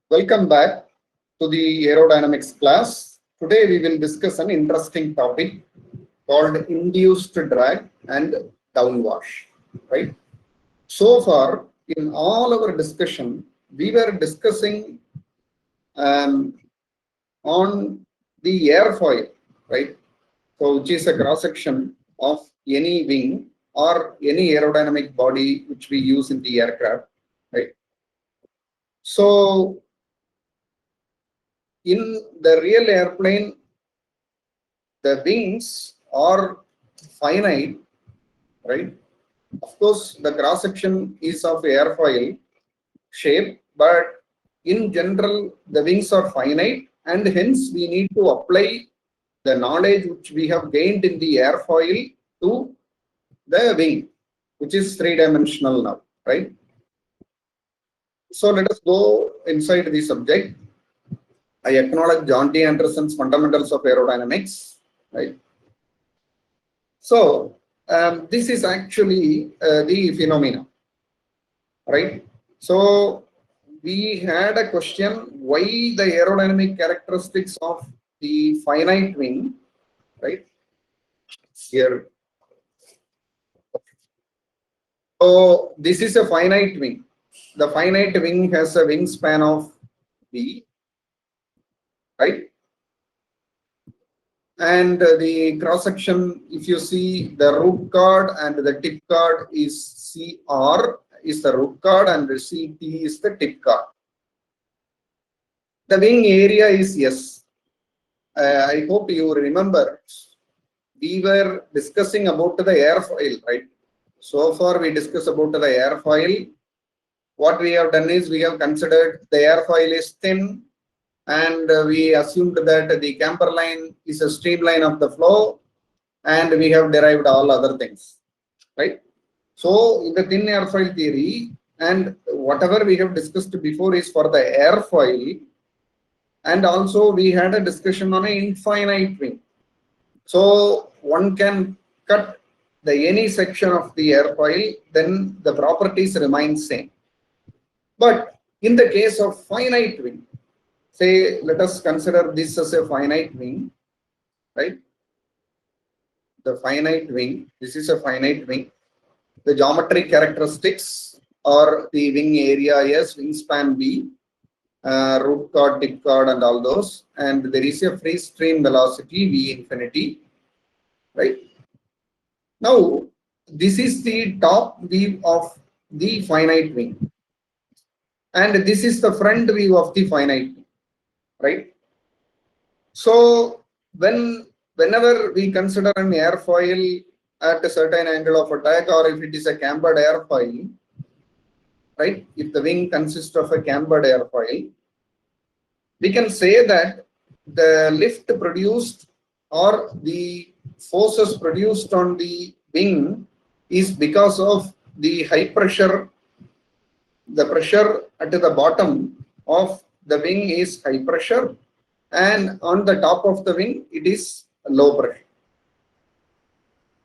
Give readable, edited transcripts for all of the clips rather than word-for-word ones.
Welcome back to the aerodynamics class. Today we will discuss an interesting topic called induced drag and downwash. Right. So far, in all our discussion, we were discussing um, on the airfoil, right? So, which is a cross section of any wing or any aerodynamic body which we use in the aircraft, right? So, in the real airplane, the wings are finite, right? Of course, the cross section is of airfoil shape, but in general, the wings are finite, and hence we need to apply the knowledge which we have gained in the airfoil to the wing, which is three-dimensional now, right? So let us go inside the subject. I acknowledge John T. Anderson's Fundamentals of Aerodynamics, right? So this is actually the phenomena, right? So we had a question why the aerodynamic characteristics of the finite wing, right? Here. So this is a finite wing. The finite wing has a wingspan of V, right? And the cross section, if you see the root chord and the tip chord is CR is the root chord and the CT is the tip chord. The wing area is S. I hope you remember we were discussing about the airfoil, right? So far we discussed about the airfoil. What we have done is we have considered the airfoil is thin, and we assumed that the camber line is a streamline of the flow, and we have derived all other things, right? So in the thin airfoil theory, and whatever we have discussed before is for the airfoil, and also we had a discussion on an infinite wing. So one can cut the any section of the airfoil, then the properties remain same. But in the case of finite wing, say let us consider this as a finite wing, right? The finite wing, this is a finite wing. The geometric characteristics are the wing area S, wingspan V, root chord, tip chord, and all those. And there is a free stream velocity V infinity, right? Now, this is the top view of the finite wing. And this is the front view of the finite wing, right? So, whenever we consider an airfoil at a certain angle of attack, or if it is a cambered airfoil, right? If the wing consists of a cambered airfoil, we can say that the lift produced or the forces produced on the wing is because of the high pressure. The pressure at the bottom of the wing is high pressure, and on the top of the wing it is low pressure.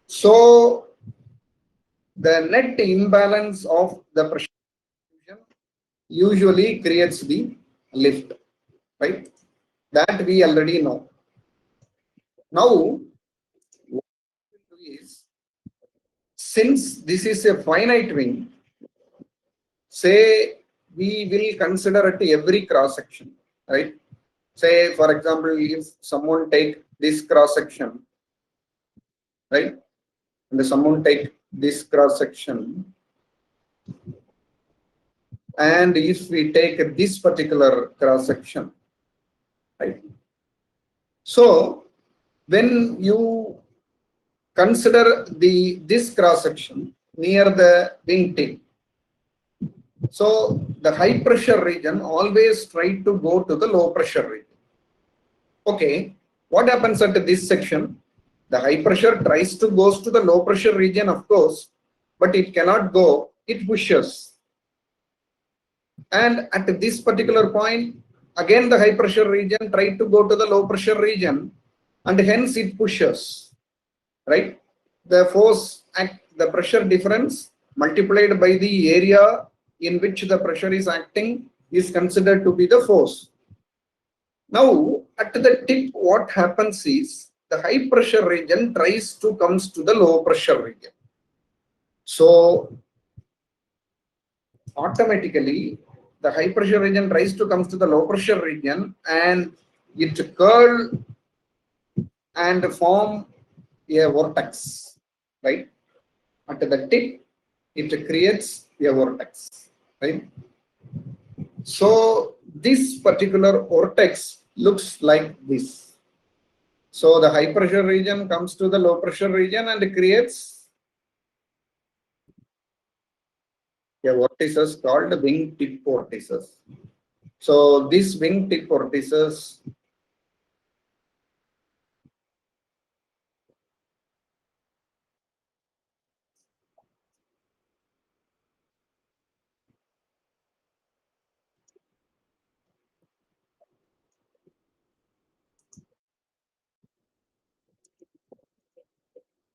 So the net imbalance of the pressure usually creates the lift, right? That we already know. Now, what we will do is, since this is a finite wing, say we will consider at every cross section, right? Say, for example, if someone take this cross section, right? And someone take this cross section, and if we take this particular cross section, right? So when you consider this cross section near the wingtip, so the high pressure region always try to go to the low pressure region. Okay, what happens at this section? The high pressure tries to goes to the low pressure region, of course, but it cannot go, it pushes. And at this particular point, again the high pressure region tried to go to the low pressure region, and hence it pushes, right? The force act, the pressure difference multiplied by the area in which the pressure is acting, is considered to be the force. Now, at the tip, what happens is the high pressure region tries to comes to the low pressure region. So, automatically, the high pressure region tries to comes to the low pressure region and it curl and form a vortex, right? At the tip, it creates a vortex, right? So this particular vortex looks like this. So the high pressure region comes to the low pressure region and creates a vortices called wingtip vortices. So this wingtip vortices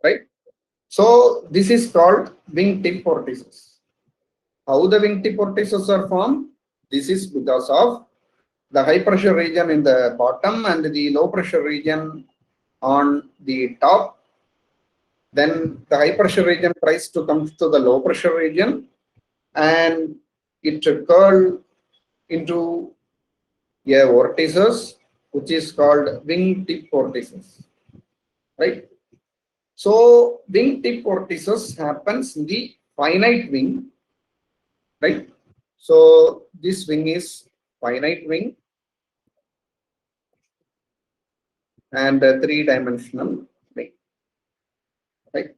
right? So this is called wingtip vortices. How the wingtip vortices are formed? This is because of the high pressure region in the bottom and the low pressure region on the top. Then the high pressure region tries to come to the low pressure region and it curl into a vortices which is called wingtip vortices, right? So wingtip vortices happens in the finite wing, right? So this wing is finite wing and three-dimensional wing, right?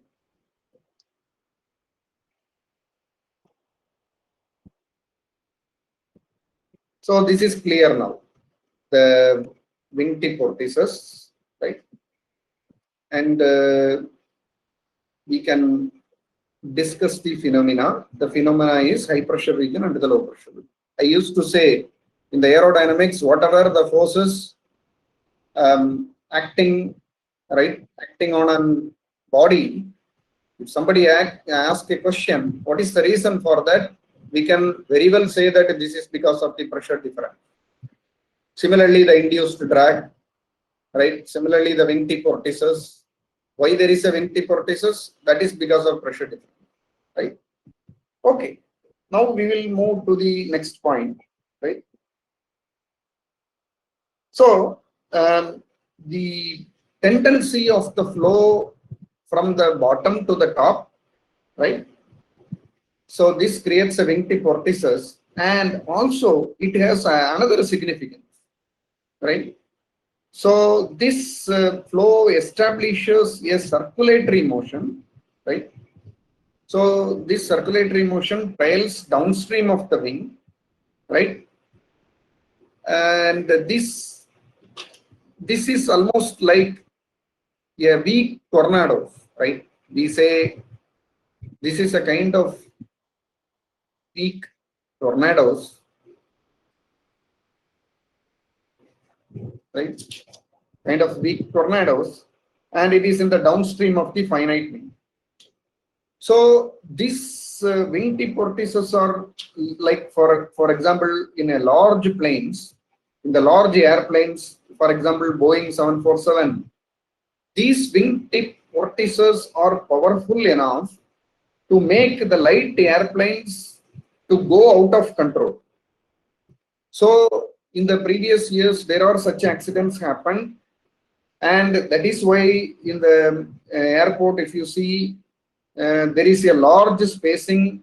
So this is clear now. The wingtip vortices, right? And we can discuss the phenomena. The phenomena is high pressure region and the low pressure region. I used to say in the aerodynamics, whatever the forces acting, right, acting on a body, if somebody ask a question, what is the reason for that? We can very well say that this is because of the pressure difference. Similarly, the induced drag, right? Similarly, the wingtip vortices. Why there is a wingtip vortices? That is because of pressure difference, right? Okay. Now we will move to the next point, right? So the tendency of the flow from the bottom to the top, right? So this creates a wingtip vortices, and also it has another significance, right? So this flow establishes a circulatory motion, right? So this circulatory motion trails downstream of the wing, right? And this is almost like a weak tornado, right? We say this is a kind of weak tornadoes, right? Kind of weak tornadoes, and it is in the downstream of the finite wing. So these wingtip vortices are like, for example, in a large planes, in the large airplanes, for example, Boeing 747, these wingtip vortices are powerful enough to make the light airplanes to go out of control. So in the previous years, there are such accidents happened, and that is why in the airport, if you see, there is a large spacing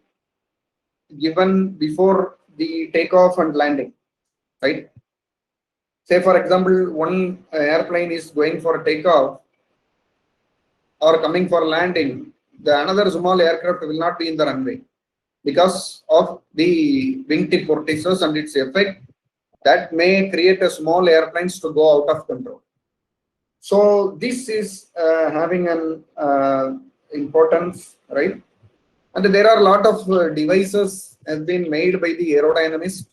given before the takeoff and landing, right? Say for example, one airplane is going for takeoff or coming for landing, the another small aircraft will not be in the runway because of the wingtip vortices and its effect that may create a small airplanes to go out of control. So this is having an importance, right? And there are a lot of devices has been made by the aerodynamist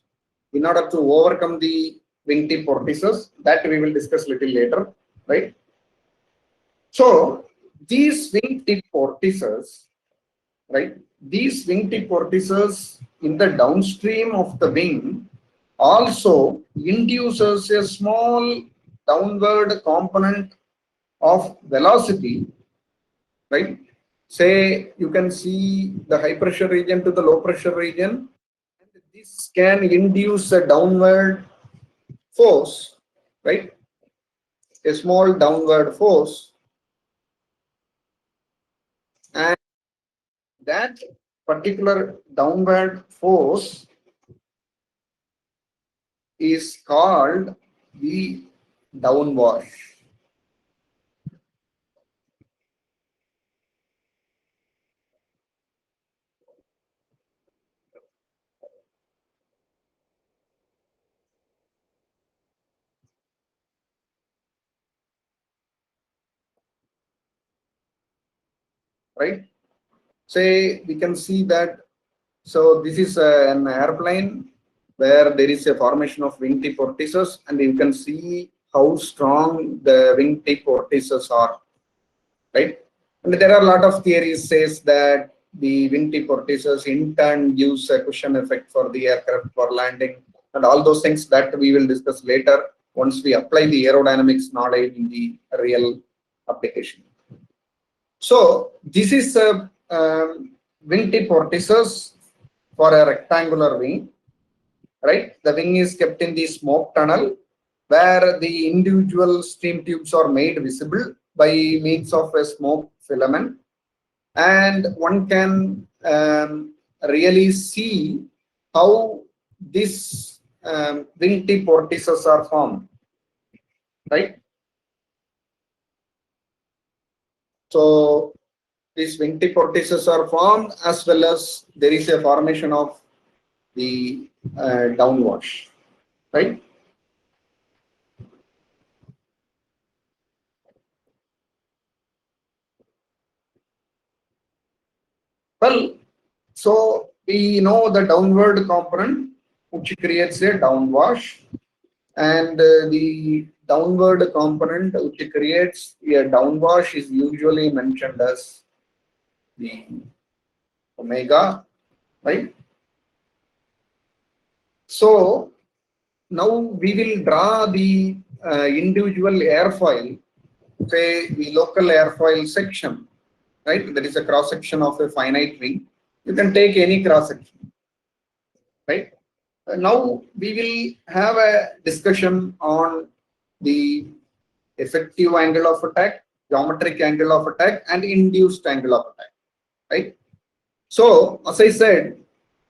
in order to overcome the wingtip vortices. That we will discuss little later, right? So these wingtip vortices, right? These wingtip vortices in the downstream of the wing also induces a small downward component of velocity, right? Say you can see the high pressure region to the low pressure region. This can induce a downward force, right? A small downward force, and that particular downward force is called the downwash, right? Say we can see that. So this is an airplane where there is a formation of wingtip vortices, and you can see how strong the wingtip vortices are, right? And there are a lot of theories says that the wingtip vortices in turn gives a cushion effect for the aircraft for landing, and all those things that we will discuss later once we apply the aerodynamics knowledge in the real application. So this is a wingtip vortices for a rectangular wing, right? The wing is kept in the smoke tunnel where the individual steam tubes are made visible by means of a smoke filament, and one can really see how this wingtip vortices are formed, right? So these wingtip vortices are formed, as well as there is a formation of the downwash, right? Well, so we know the downward component which creates a downwash, and the downward component which creates a downwash is usually mentioned as the omega, right? So now we will draw the individual airfoil, say the local airfoil section, right? That is a cross section of a finite wing. You can take any cross section, right? Now we will have a discussion on the effective angle of attack, geometric angle of attack, and induced angle of attack, right? So as I said,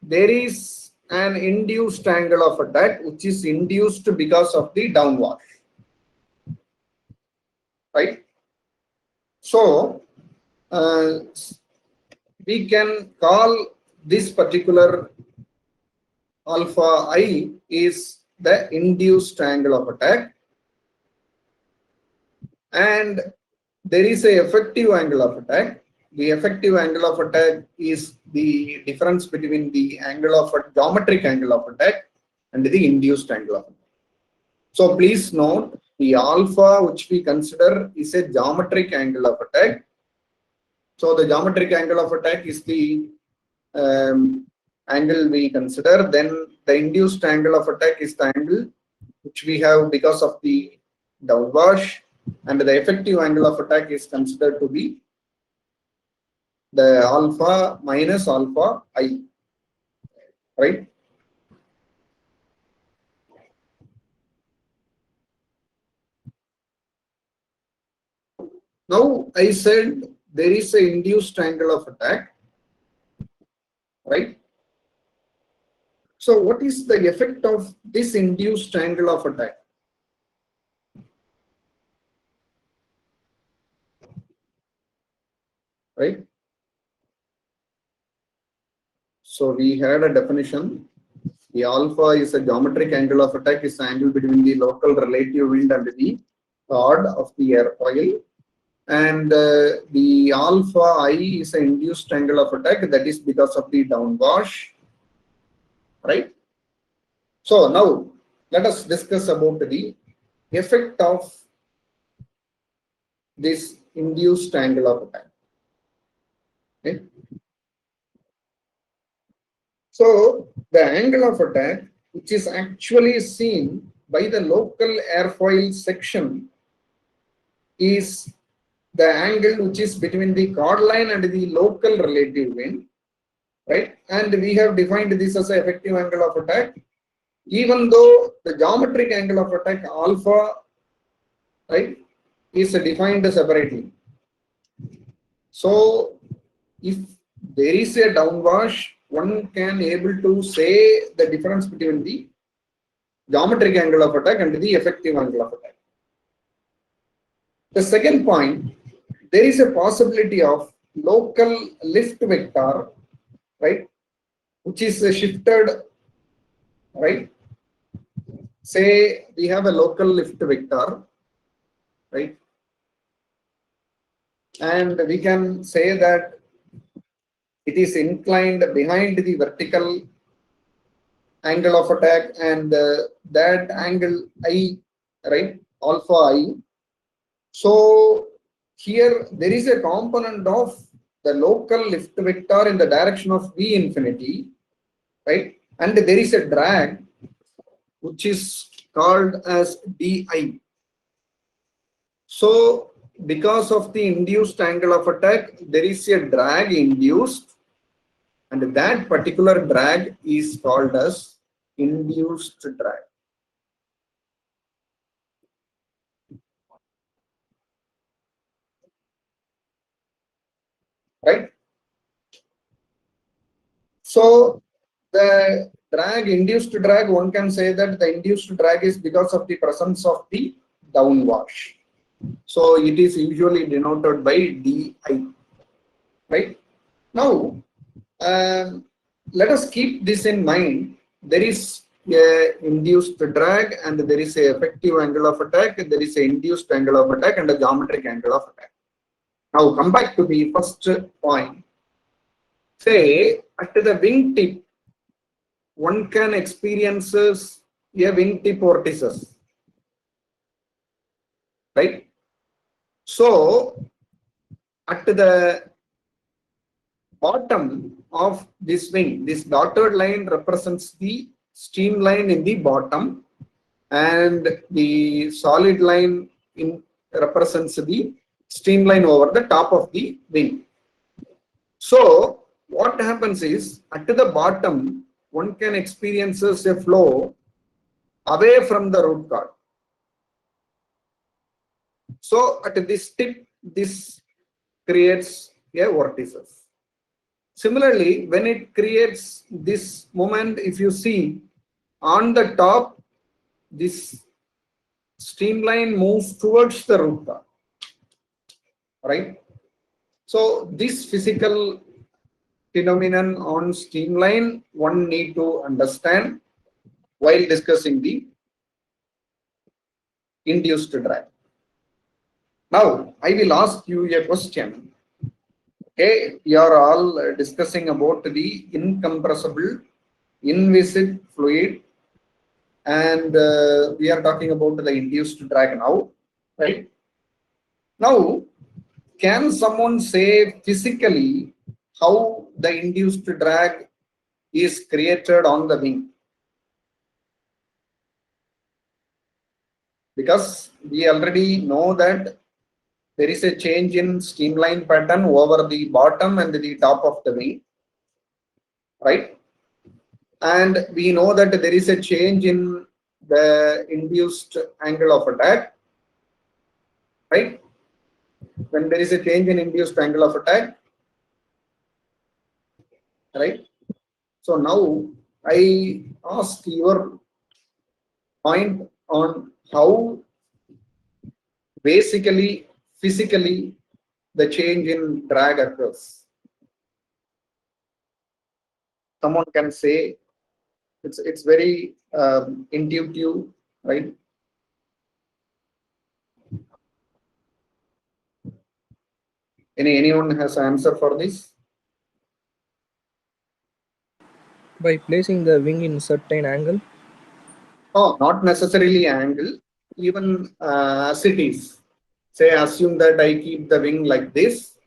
there is an induced angle of attack which is induced because of the downwash, right? So we can call this particular alpha I is the induced angle of attack, and there is a effective angle of attack. The effective angle of attack is the difference between the angle of a geometric angle of attack and the induced angle of attack. So please note the alpha which we consider is a geometric angle of attack. So the geometric angle of attack is the angle we consider. Then the induced angle of attack is the angle which we have because of the downwash, and the effective angle of attack is considered to be the alpha minus alpha I, right? Now I said there is an induced angle of attack, right? So what is the effect of this induced angle of attack? Right? So we had a definition. The alpha is a geometric angle of attack, is the angle between the local relative wind and the chord of the airfoil. And the alpha I is an induced angle of attack, that is because of the downwash, right? So now let us discuss about the effect of this induced angle of attack. Okay? So the angle of attack which is actually seen by the local airfoil section is the angle which is between the chord line and the local relative wind, right? And we have defined this as an effective angle of attack, even though the geometric angle of attack alpha, right, is defined separately. So if there is a downwash, one can able to say the difference between the geometric angle of attack and the effective angle of attack. The second point, there is a possibility of local lift vector, right, which is shifted, right? Say we have a local lift vector, right? And we can say that it is inclined behind the vertical angle of attack, and that angle I, right, alpha I. So here there is a component of the local lift vector in the direction of V infinity, right? And there is a drag which is called as DI. So because of the induced angle of attack, there is a drag induced, and that particular drag is called as induced drag. Right? So the drag, induced drag, one can say that the induced drag is because of the presence of the downwash. So it is usually denoted by DI. Right? Now, let us keep this in mind. There is a induced drag and there is a effective angle of attack, there is a induced angle of attack and a geometric angle of attack. Now come back to the first point. Say at the wingtip, one can experience a wingtip vortices, right? So at the bottom of this wing, this dotted line represents the streamline in the bottom, and the solid line represents the streamline over the top of the wing. So what happens is at the bottom, one can experience a flow away from the root chord. So at this tip, this creates a vortices. Similarly, when it creates this moment, if you see on the top, this streamline moves towards the root chord, right? So this physical phenomenon on streamline, one need to understand while discussing the induced drag. Now, I will ask you a question. Okay, we are all discussing about the incompressible, inviscid fluid, and we are talking about the induced drag now, right? Now, can someone say physically how the induced drag is created on the wing? Because we already know that there is a change in streamline pattern over the bottom and the top of the wing, right? And we know that there is a change in the induced angle of attack, right? When there is a change in induced angle of attack, right? So now I ask your point on how basically physically the change in drag occurs. Someone can say it's very intuitive, right? Anyone has an answer for this? By placing the wing in certain angle? Oh, not necessarily angle, even as it is. Say, assume that I keep the wing like this.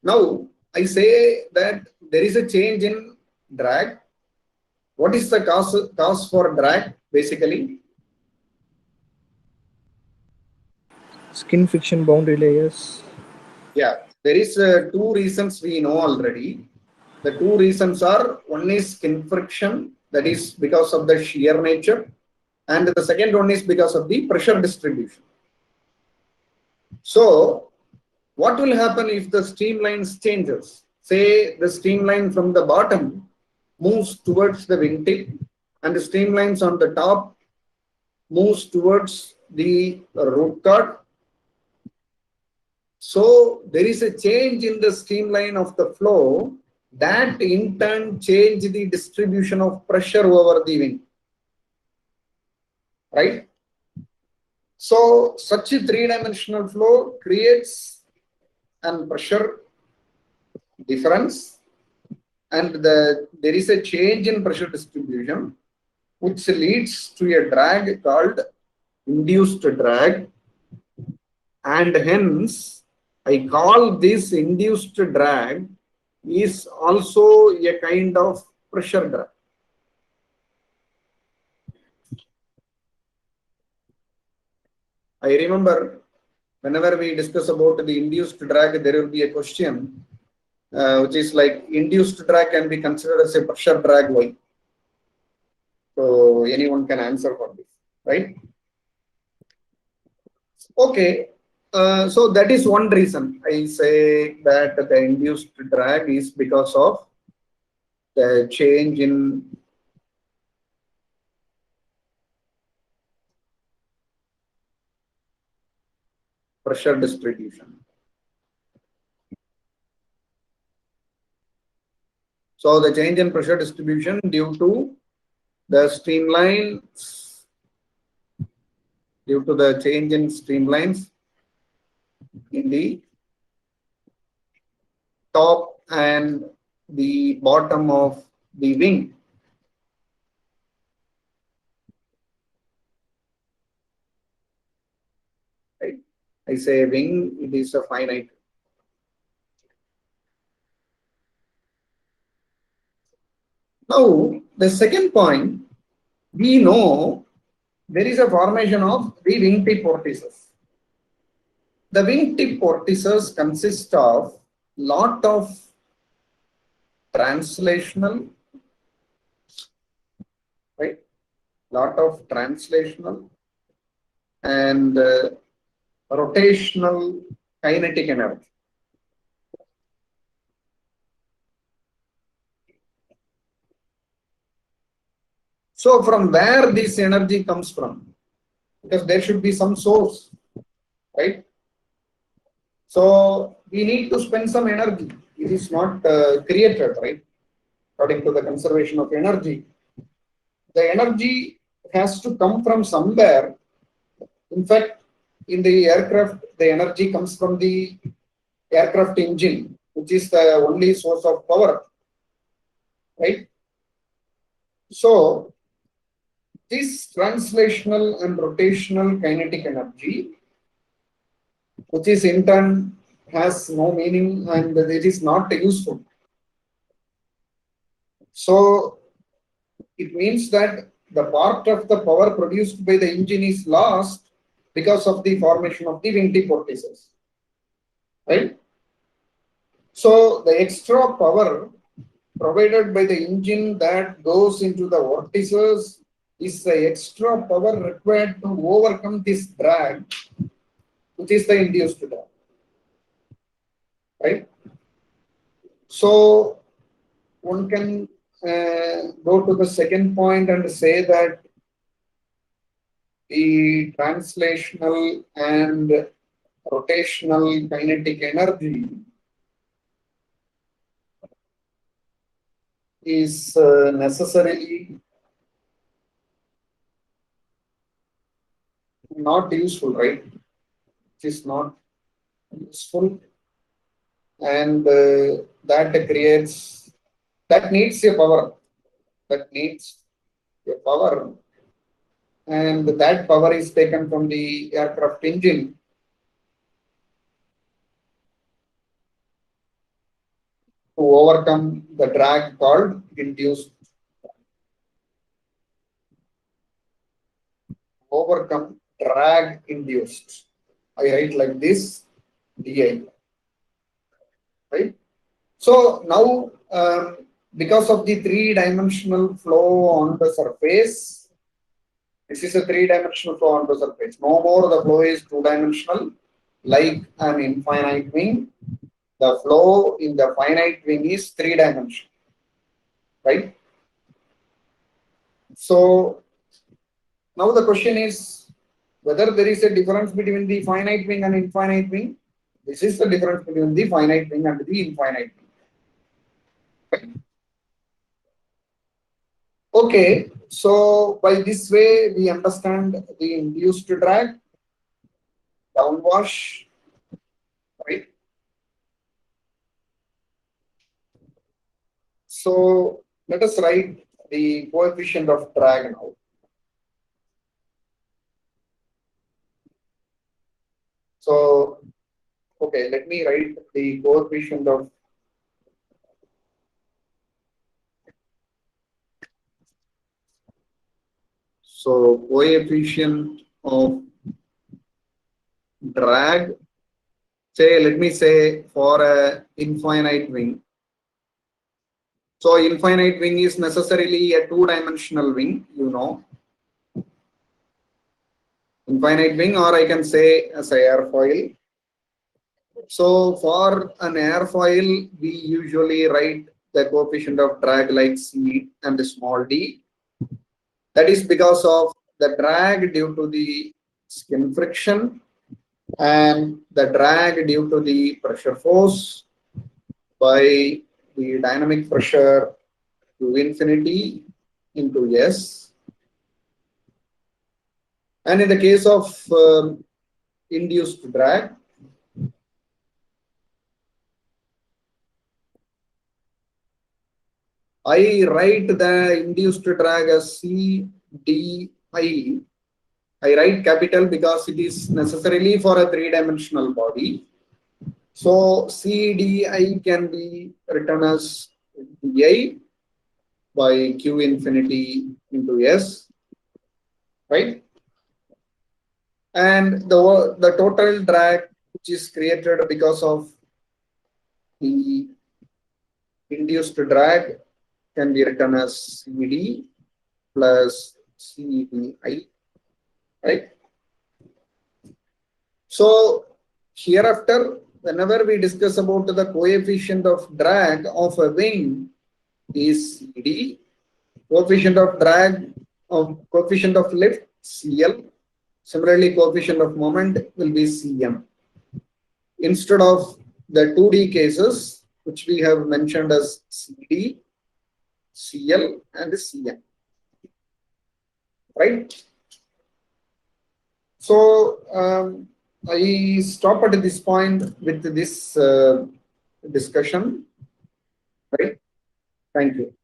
Now, I say that there is a change in drag What is the cause for drag basically? Skin friction boundary layers. Yeah, there is two reasons we know already. The two reasons are, one is skin friction, that is because of the shear nature, and the second one is because of the pressure distribution. So what will happen if the streamlines changes? Say the streamline from the bottom moves towards the wingtip and the streamlines on the top moves towards the root cord. So there is a change in the streamline of the flow that in turn change the distribution of pressure over the wing, right? So such a three-dimensional flow creates an pressure difference, and there is a change in pressure distribution which leads to a drag called induced drag, and hence I call this induced drag is also a kind of pressure drag. I remember whenever we discuss about the induced drag, there will be a question which is like, induced drag can be considered as a pressure drag. Why? So anyone can answer for this, right? Okay. So that is one reason I say that the induced drag is because of the change in pressure distribution. So the change in pressure distribution due to the streamlines, due to the change in streamlines in the top and the bottom of the wing. Right? I say wing, it is a finite. Now, the second point, we know there is a formation of the wingtip vortices. The wingtip vortices consist of lot of translational, right? Lot of translational and rotational kinetic energy. So from where this energy comes from? Because there should be some source, right? So we need to spend some energy. It is not created, right? According to the conservation of energy, the energy has to come from somewhere. In fact, in the aircraft, the energy comes from the aircraft engine, which is the only source of power, right? So this translational and rotational kinetic energy, which is in turn has no meaning and it is not useful. So it means that the part of the power produced by the engine is lost because of the formation of the wingtip vortices, right? So the extra power provided by the engine that goes into the vortices is the extra power required to overcome this drag, which is the induced drag, right? So one can go to the second point and say that the translational and rotational kinetic energy is necessarily not useful, right? It is not useful, and that needs a power, that needs a power, and that power is taken from the aircraft engine to overcome the drag called induced. overcome drag induced. I write like this, di, right? So now, because of the three-dimensional flow on the surface, this is a three-dimensional flow on the surface. No more the flow is two-dimensional, like an infinite wing. The flow in the finite wing is three-dimensional, right? So now the question is whether there is a difference between the finite wing and infinite wing. This is the difference between the finite wing and the infinite wing. Okay, so by this way we understand the induced drag, downwash, right? So let us write the coefficient of drag now. So, okay, let me write the coefficient of coefficient of drag, say, let me say for a infinite wing. So infinite wing is necessarily a two-dimensional wing, you know. Infinite wing, or I can say as a airfoil. So for an airfoil, we usually write the coefficient of drag like C and small d. That is because of the drag due to the skin friction and the drag due to the pressure force by the dynamic pressure to infinity into S. And in the case of induced drag, I write the induced drag as C D I. I write capital because it is necessarily for a three-dimensional body. So CDI can be written as DI by Q infinity into S, right? And the total drag which is created because of the induced drag can be written as CD plus CDI, right? So hereafter, whenever we discuss about the coefficient of drag of a wing is CD, coefficient of drag of coefficient of lift CL, similarly coefficient of moment will be CM. Instead of the 2D cases, which we have mentioned as CD, CL and CM, right? So I stop at this point with this discussion, right? Thank you.